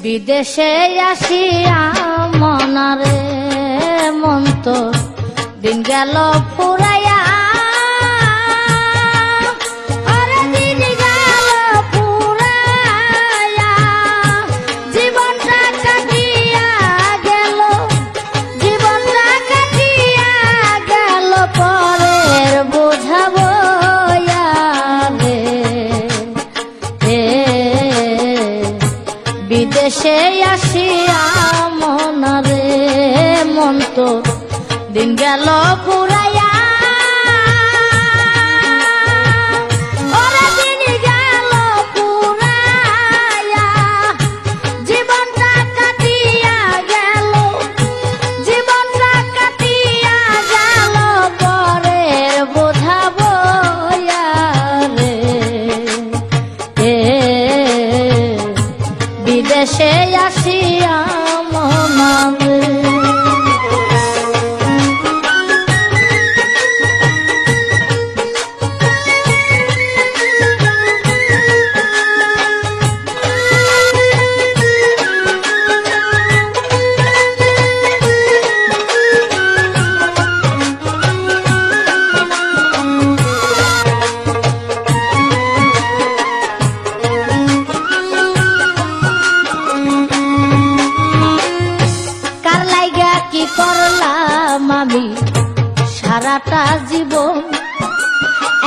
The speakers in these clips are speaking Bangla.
বিদেশে আসিয়া মনারে মন তো দিন গেল পুরাইয়া বিদেশে আসিয়া মনারে মন তো দিন গেল পুরাইয়া ওরে দিন গেল পুরাইয়া জীবনটা কাটিয়া গেল জীবনটা কাটিয়া গেল পরের বোঝা বইয়া রে বিদেশে আসিয়া মনারে কি করলাম আমি সারাটা জীবন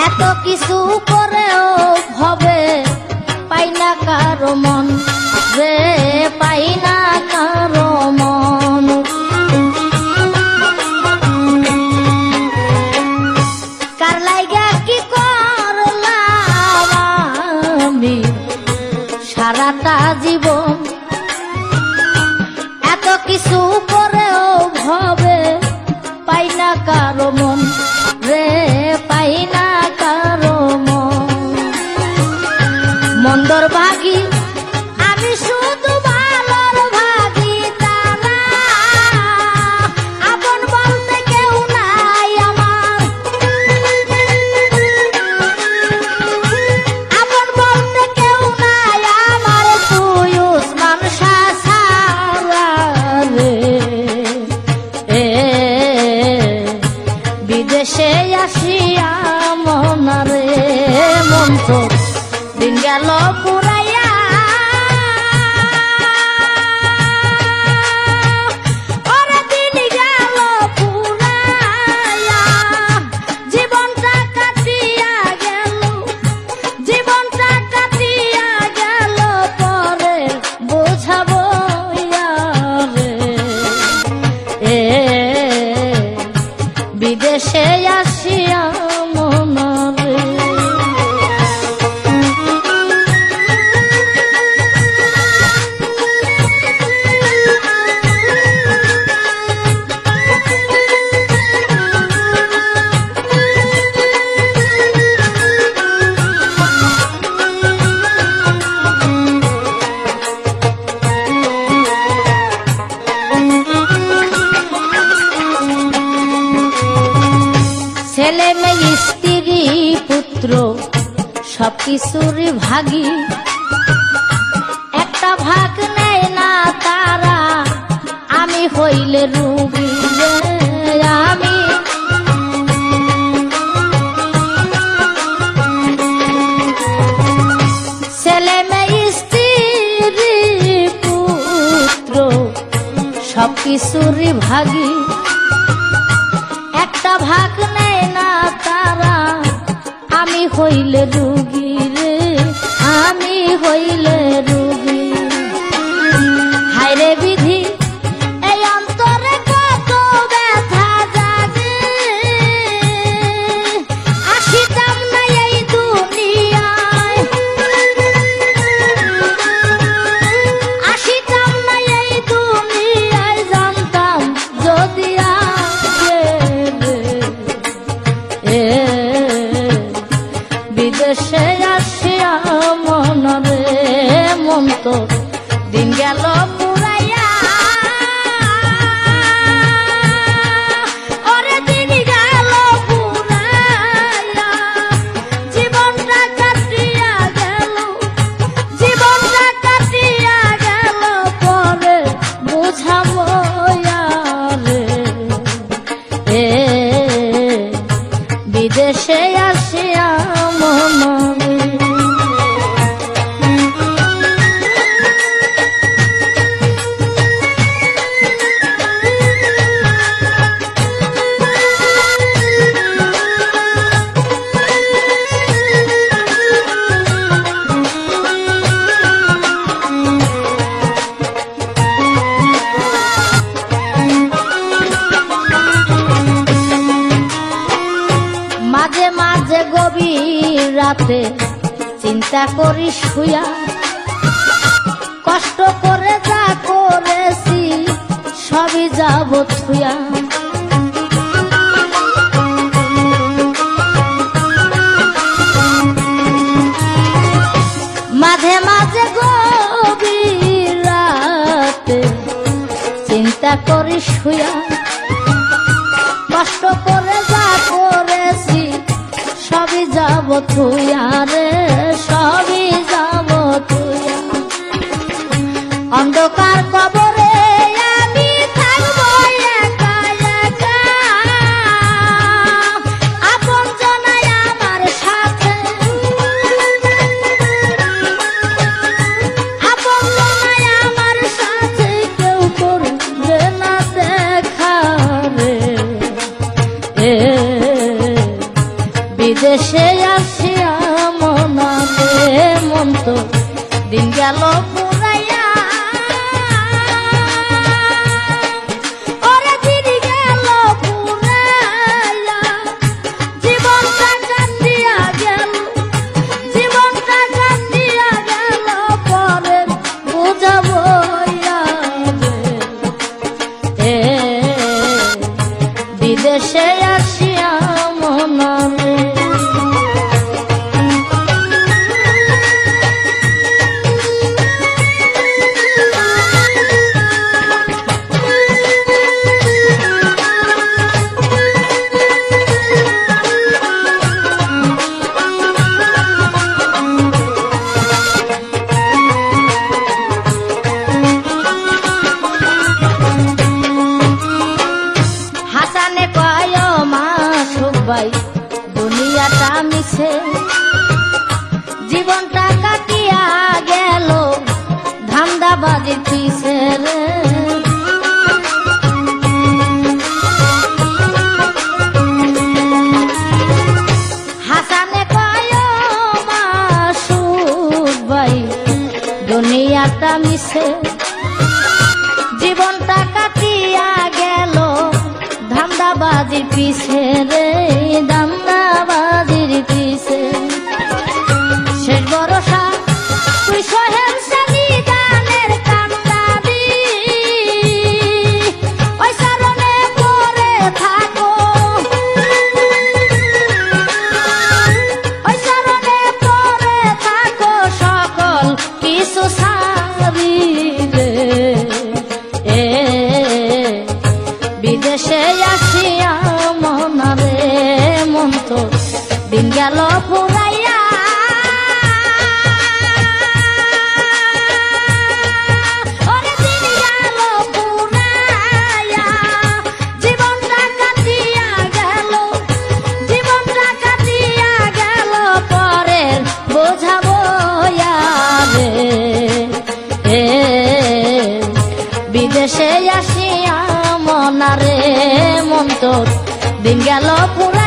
এত কিছু করেও হবে পাই না কারো মন রে পাই না কারো মন কার লাইগা কি করলাম আমি সারাটা জীবন এত কিছু করেও হবে পাই না কারো মন রে পাই না কারো মন মন্দর ভাগী আমি শুধু ভালোর ভাগী তারা আপন বলতে কেউ নাই আমার আপন বলতে কেউ নাই আমার তুই উসমান শাহ সারা রে বিদেশে আসিয়া মনারে মন তো দিন গেল পুরাইয়া ওরে দিন গেল পুরাইয়া জীবনটা কাটিয়া গেল জীবনটা কাটিয়া গেল পরে বোঝাবো রে বিদেশে আসিয়া মনারে ছেলে মেয়ে স্ত্রী পুত্র সবকিছুর ভাগী একটা ভাগ নেয় না তারা আমি হইলে রুগী আমি ছেলে মেয়ে স্ত্রী পুত্র সবকিছুর ভাগী একটা ভাগ নেয় না তারা আমি হইলে রুগী রে আমি হইলে রুগী হায়রে বিধি এই অন্তরে কত ব্যথা জাগে আসিতাম না এই দুনিয়ায় আসিতাম না এই দুনিয়ায় জানতাম যদি বিদেশে আসিয়া মনারে মন তো দিন গেল পুরাইয়া ওরে দিন গেল পুরাইয়া জীবনটা কাটিয়া গেল জীবনটা কাটিয়া গেল চিন্তা করি শুয়া কষ্ট করে যা করেছি সবই যাব থুয়া মাঝে মাঝে গভীর রাতে চিন্তা করি শুয়া কষ্ট করে যা করেছি সবই যাব থুয়া রে সবই যাব থুয়া অন্ধকার কবরে আমি থাকবো একা একা আপন জনাই আমার সাথে আপন জনাই আমার সাথে কেউ করবে না দেখা রে বিদেশে আসিয়া মনাতে মন তো দিন গেল পুরাইয়া ওরে দিন গেল পুরাইয়া জীবনটা কাটিয়া গেল জীবনটা কাটিয়া গেল পরে বুঝাবো বিদেশে আসিয়া মনাতে দুনিয়াটা মিছে জীবনটা কাটিয়া গেল ধান্দাবাজির পিছে রে হাসানে কয় মাসুদ ভাই দুনিয়াটা মিছে জীবনটা কাটিয়া গেল ধান্দাবাজির পিছে রে ধান্দাবাজির পিছে শেষ ভরসা তুই সোহেল সানি গানের কান্দাবি ওই চরণে পড়ে থাকো ওই চরণে পড়ে থাকো সকল কিছু সারি রে বিদেশে আসিয়া মনারে মন তো দিন গেল পুরাইয়া ওরে দিন গেল পুরাইয়া জীবনটা কাটিয়া গেল জীবনটা কাটিয়া গেল পরে বোঝাবো রে বিদেশে আসিয়া মনারে মন তো দিন গেল পুরা